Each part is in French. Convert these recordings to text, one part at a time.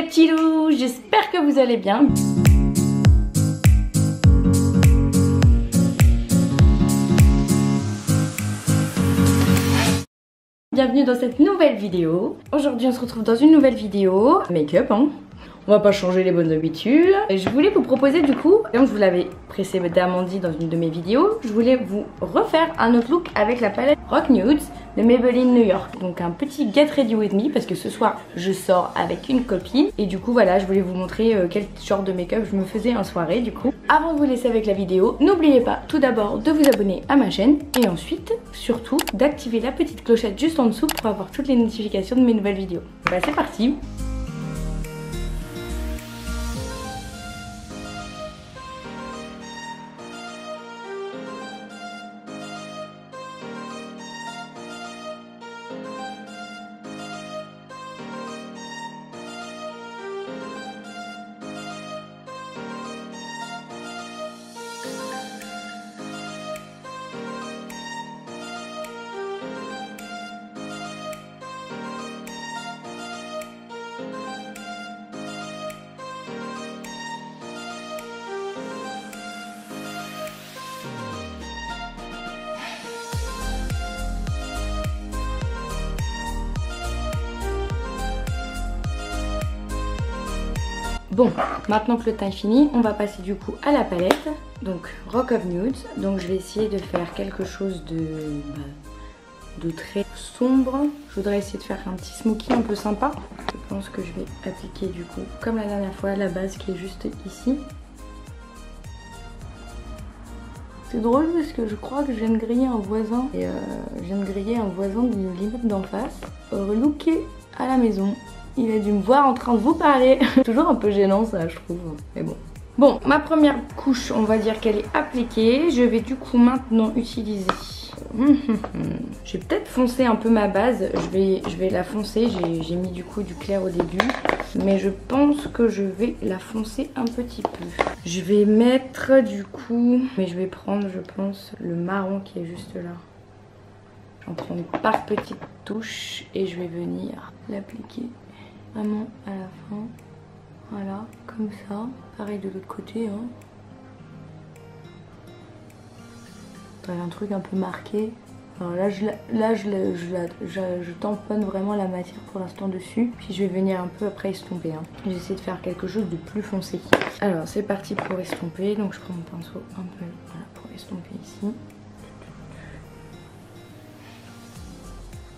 les petits loups, j'espère que vous allez bien. Bienvenue dans cette nouvelle vidéo. Aujourd'hui on se retrouve dans une nouvelle vidéo make-up hein. On va pas changer les bonnes habitudes. Et je voulais vous proposer du coup, comme je vous l'avais précédemment dit dans une de mes vidéos, je voulais vous refaire un autre look avec la palette Rock Nudes de Maybelline New York. Donc un petit Get Ready With Me parce que ce soir je sors avec une copine. Et du coup voilà, je voulais vous montrer quel genre de make-up je me faisais en soirée du coup. Avant de vous laisser avec la vidéo, n'oubliez pas tout d'abord de vous abonner à ma chaîne. Et ensuite, surtout, d'activer la petite clochette juste en dessous pour avoir toutes les notifications de mes nouvelles vidéos. Bah c'est parti! Bon, maintenant que le teint est fini, on va passer du coup à la palette. Donc Rock of Nudes. Donc je vais essayer de faire quelque chose de très sombre. Je voudrais essayer de faire un petit smoky un peu sympa. Je pense que je vais appliquer du coup, comme la dernière fois, la base qui est juste ici. C'est drôle parce que je crois que je viens de griller un voisin. Et je viens de griller un voisin de l'immeuble d'en face. Relooké à la maison. Il a dû me voir en train de vous parler. Toujours un peu gênant ça je trouve. Mais bon. Bon, ma première couche, on va dire qu'elle est appliquée. Je vais du coup maintenant utiliser... Je vais peut-être foncer un peu ma base. Je vais la foncer. J'ai mis du coup du clair au début. Mais je pense que je vais la foncer un petit peu. Je vais mettre du coup... Mais je vais prendre, je pense, le marron qui est juste là. J'en prends par petites touches. Et je vais venir l'appliquer vraiment à la fin. Voilà, comme ça. Pareil de l'autre côté. Hein. Un truc un peu marqué. Alors là, je tamponne vraiment la matière pour l'instant dessus. Puis je vais venir un peu après estomper. Hein. J'essaie de faire quelque chose de plus foncé. Alors c'est parti pour estomper. Donc je prends mon pinceau un peu voilà, pour estomper ici.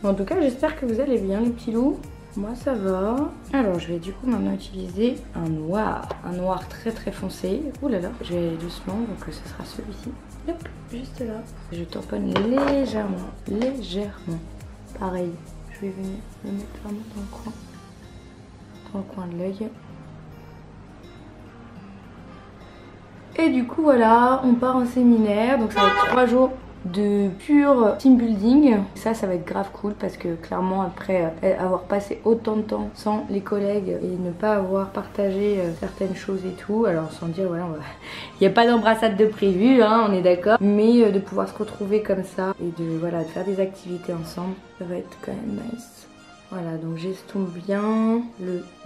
En tout cas, j'espère que vous allez bien les petits loups. Moi ça va. Alors je vais du coup maintenant utiliser un noir très très foncé. Ouh là là, je vais aller doucement donc ce sera celui-ci. Hop, juste là. Je tamponne légèrement. Pareil, je vais venir le mettre vraiment dans le coin de l'œil. Et du coup voilà, on part en séminaire. Donc ça va être 3 jours de pur team building. Ça va être grave cool parce que clairement après avoir passé autant de temps sans les collègues et ne pas avoir partagé certaines choses et tout, alors sans dire voilà, il n'y a pas d'embrassade de prévu hein, on est d'accord, mais de pouvoir se retrouver comme ça et de voilà de faire des activités ensemble, ça va être quand même nice. Voilà, donc j'estompe bien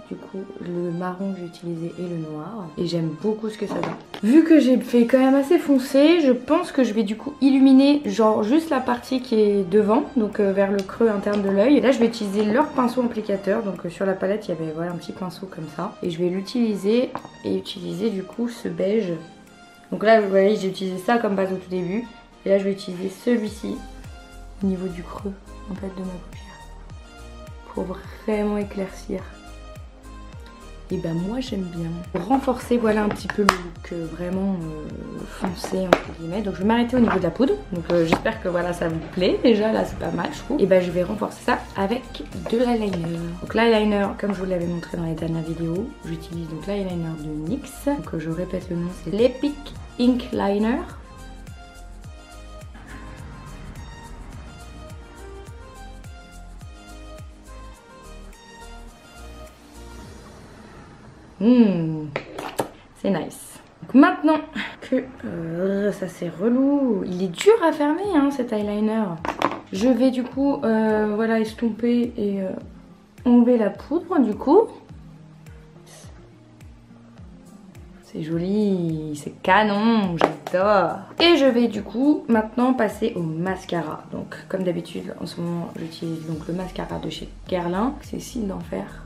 du coup le marron que j'ai utilisé et le noir. Et j'aime beaucoup ce que ça donne. Vu que j'ai fait quand même assez foncé, je pense que je vais du coup illuminer genre juste la partie qui est devant. Donc vers le creux interne de l'œil. Et là je vais utiliser leur pinceau applicateur. Donc sur la palette il y avait voilà un petit pinceau comme ça. Et je vais l'utiliser et utiliser du coup ce beige. Donc là vous voyez j'ai utilisé ça comme base au tout début. Et là je vais utiliser celui-ci au niveau du creux en fait de ma paupière. Pour vraiment éclaircir. Et ben moi j'aime bien. Pour renforcer voilà un petit peu le look vraiment foncé entre guillemets. Donc je vais m'arrêter au niveau de la poudre. Donc j'espère que voilà ça vous plaît. Déjà là c'est pas mal je trouve. Et ben je vais renforcer ça avec de l'eyeliner. Donc l'eyeliner comme je vous l'avais montré dans les dernières vidéos. J'utilise donc l'eyeliner de NYX. Donc je répète le nom, c'est l'Epic Ink Liner. C'est nice. Donc maintenant que ça c'est relou, il est dur à fermer hein, cet eyeliner. Je vais du coup voilà estomper et enlever la poudre du coup. C'est joli, c'est canon, j'adore. Et je vais du coup maintenant passer au mascara. Donc comme d'habitude en ce moment j'utilise donc le mascara de chez Guerlain. C'est Cils d'Enfer.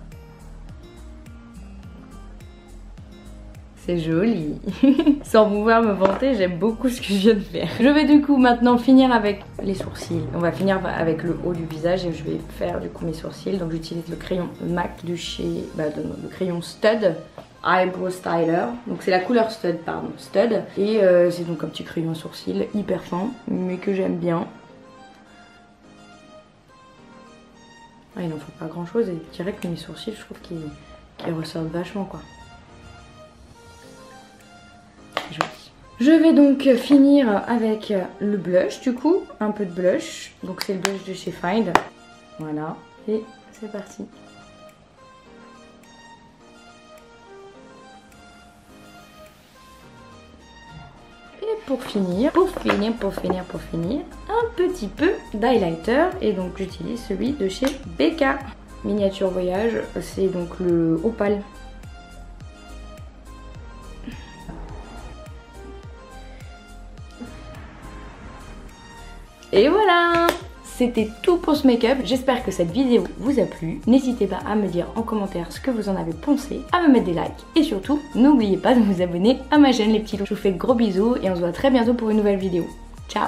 C'est joli. Sans pouvoir me vanter, j'aime beaucoup ce que je viens de faire. Je vais du coup maintenant finir avec les sourcils. On va finir avec le haut du visage et je vais faire du coup mes sourcils. Donc j'utilise le crayon MAC de chez... le crayon Stud Eyebrow Styler. Donc c'est la couleur Stud, pardon. Stud. Et c'est donc un petit crayon à sourcils hyper fin, mais que j'aime bien. Ah, il n'en faut pas grand chose et je dirais que mes sourcils, je trouve qu'ils ressortent vachement quoi. Joli. Je vais donc finir avec le blush du coup, un peu de blush. Donc c'est le blush de chez Find. Voilà, et c'est parti. Et pour finir, un petit peu d'highlighter. Et donc j'utilise celui de chez Becca. Miniature Voyage, c'est donc le Opale. Et voilà, c'était tout pour ce make-up. J'espère que cette vidéo vous a plu. N'hésitez pas à me dire en commentaire ce que vous en avez pensé, à me mettre des likes et surtout, n'oubliez pas de vous abonner à ma chaîne les petits loups. Je vous fais de gros bisous et on se voit très bientôt pour une nouvelle vidéo. Ciao!